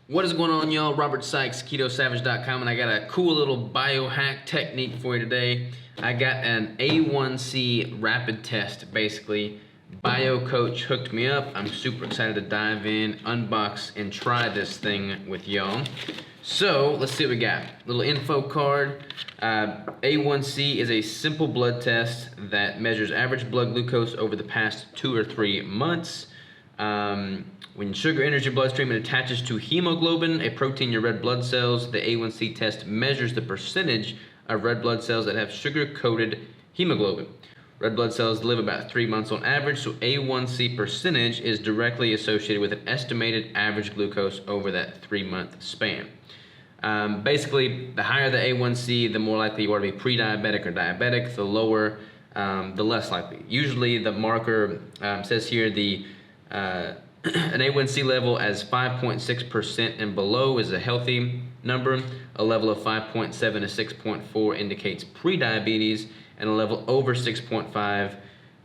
What is going on, y'all? Robert Sykes, KetoSavage.com, and I got a cool little biohack technique for you today. I got an A1C rapid test, basically. BioCoach hooked me up. I'm super excited to dive in, unbox, and try this thing with y'all. So, let's see what we got. Little info card. A1C is a simple blood test that measures average blood glucose over the past 2 or 3 months. When sugar enters your bloodstream, it attaches to hemoglobin, a protein in your red blood cells. The A1C test measures the percentage of red blood cells that have sugar-coated hemoglobin. Red blood cells live about 3 months on average, so A1C percentage is directly associated with an estimated average glucose over that 3-month span. Basically, the higher the A1C, the more likely you are to be pre-diabetic or diabetic. The lower, the less likely. Usually the marker says here an A1C level as 5.6% and below is a healthy number. A level of 5.7 to 6.4 indicates pre-diabetes, and a level over 6.5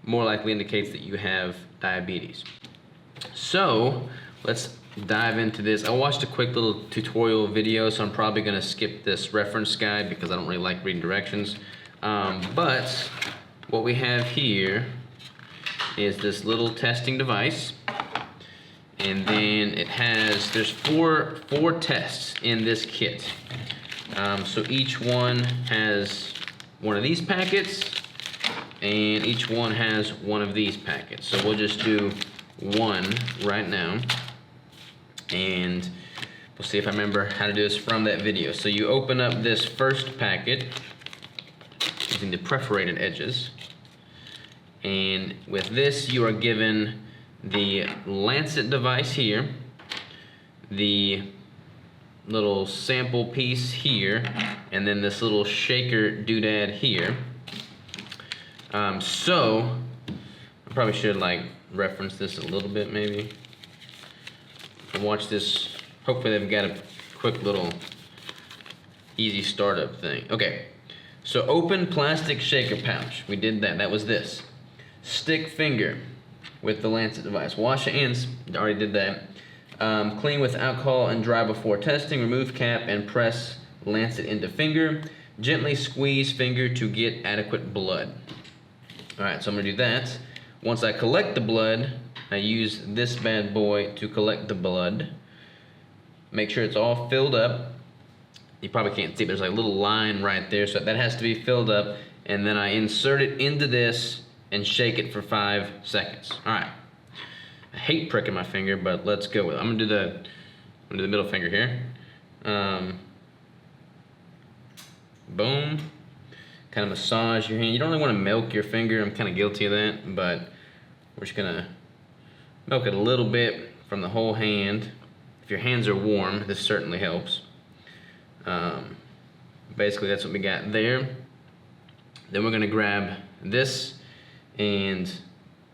more likely indicates that you have diabetes. So let's dive into this. I watched a quick little tutorial video, so I'm probably going to skip this reference guide because I don't really like reading directions. But what we have here is this little testing device. And then there's four tests in this kit. So each one has one of these packets, and each one has one of these packets. So we'll just do one right now, and we'll see if I remember how to do this from that video. So you open up this first packet using the perforated edges, and with this you are given the Lancet device here, the little sample piece here, and then this little shaker doodad here. So I probably should reference this a little bit maybe. Watch this. Hopefully they've got a quick little easy startup thing. Okay, so open plastic shaker pouch. We did that. That was this. Stick finger with the Lancet device. Wash your hands. Already did that. Clean with alcohol and dry before testing. Remove cap and press Lancet into finger. Gently squeeze finger to get adequate blood. Alright, so I'm going to do that. Once I collect the blood, I use this bad boy to collect the blood. Make sure it's all filled up. You probably can't see, but there's a little line right there, so that has to be filled up. And then I insert it into this and shake it for 5 seconds. All right. I hate pricking my finger, but let's go with it. I'm gonna do the middle finger here. Boom. Kind of massage your hand. You don't really want to milk your finger. I'm kind of guilty of that, but we're just gonna milk it a little bit from the whole hand. If your hands are warm, this certainly helps. Basically, that's what we got there. Then we're gonna grab this and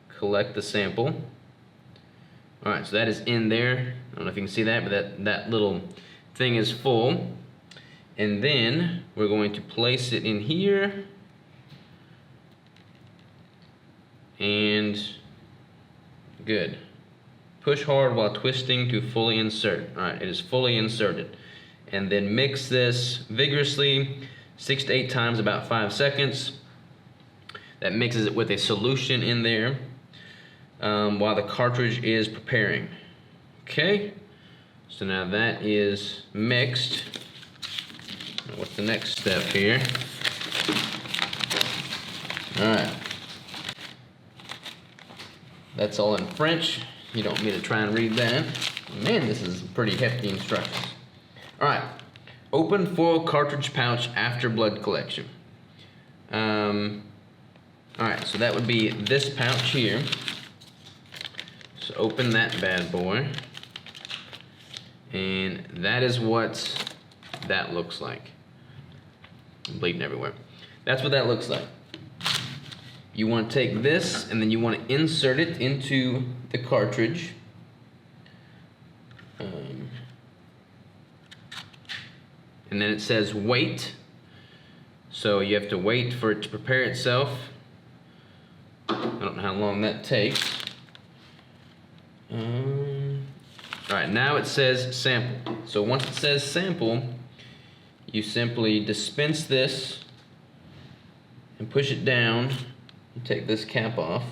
collect the sample. All right, so that is in there. I don't know if you can see that, but that little thing is full. And then we're going to place it in here. And good. Push hard while twisting to fully insert. All right, it is fully inserted. And then mix this vigorously 6 to 8 times, about 5 seconds. That mixes it with a solution in there while the cartridge is preparing. Okay, so now that is mixed. What's the next step here? All right, that's all in French. You don't want me to try and read that. Man, this is pretty hefty instructions. All right, open foil cartridge pouch after blood collection. All right, so that would be this pouch here. So open that bad boy. And that is what that looks like. I'm bleeding everywhere. That's what that looks like. You want to take this and then you want to insert it into the cartridge. and then it says wait. So you have to wait for it to prepare itself. I don't know how long that takes. Alright, now it says sample. So once it says sample, you simply dispense this and push it down. You take this cap off.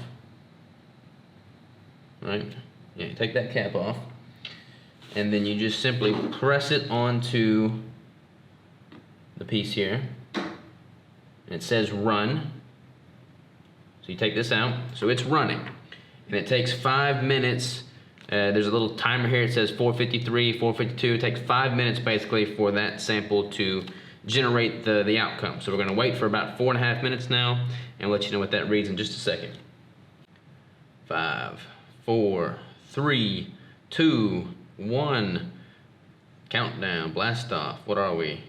Right? Yeah, you take that cap off. And then you just simply press it onto the piece here. And it says run. So you take this out. So it's running. And it takes 5 minutes. There's a little timer here. It says 4:53, 4:52. It takes 5 minutes basically for that sample to generate the outcome. So we're going to wait for about 4.5 minutes now and let you know what that reads in just a second. 5, 4, 3, 2, 1. Countdown, blast off. What are we?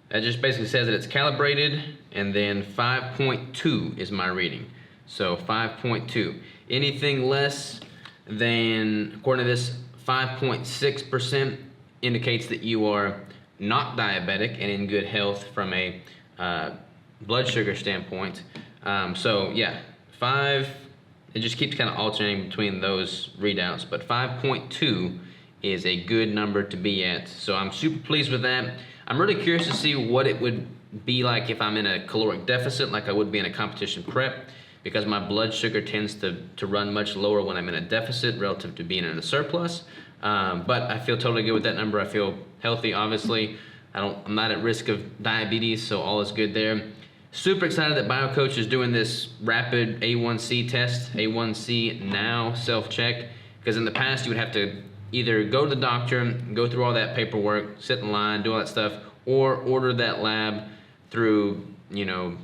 That just basically says that it's calibrated, and then 5.2 is my reading. So 5.2. Anything less than, according to this, 5.6% indicates that you are not diabetic and in good health from a blood sugar standpoint. So yeah, 5, it just keeps kind of alternating between those readouts, but 5.2 is a good number to be at. So I'm super pleased with that. I'm really curious to see what it would be like if I'm in a caloric deficit, like I would be in a competition prep, because my blood sugar tends to run much lower when I'm in a deficit relative to being in a surplus. But I feel totally good with that number. I feel healthy, obviously. I'm not at risk of diabetes, so all is good there. Super excited that BioCoach is doing this rapid A1C test, A1C now self-check, because in the past you would have to either go to the doctor, go through all that paperwork, sit in line, do all that stuff, or order that lab through, you know,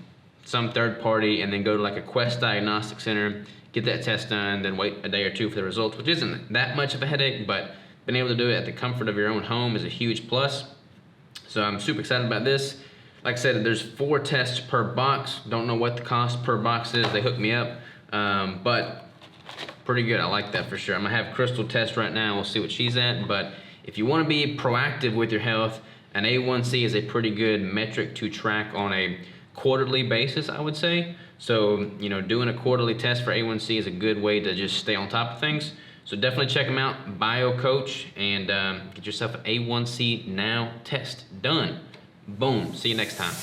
some third party, and then go to like a Quest diagnostic center, get that test done, then wait a day or two for the results, which isn't that much of a headache, but being able to do it at the comfort of your own home is a huge plus. So I'm super excited about this. Like I said, there's 4 tests per box. Don't know what the cost per box is. They hooked me up, but pretty good. I like that for sure. I'm gonna have Crystal test right now. We'll see what she's at. But if you want to be proactive with your health, an A1C is a pretty good metric to track on a quarterly basis, I would say. So, you know, doing a quarterly test for A1C is a good way to just stay on top of things. So definitely check them out, BioCoach, and get yourself an A1C now test done. Boom. See you next time.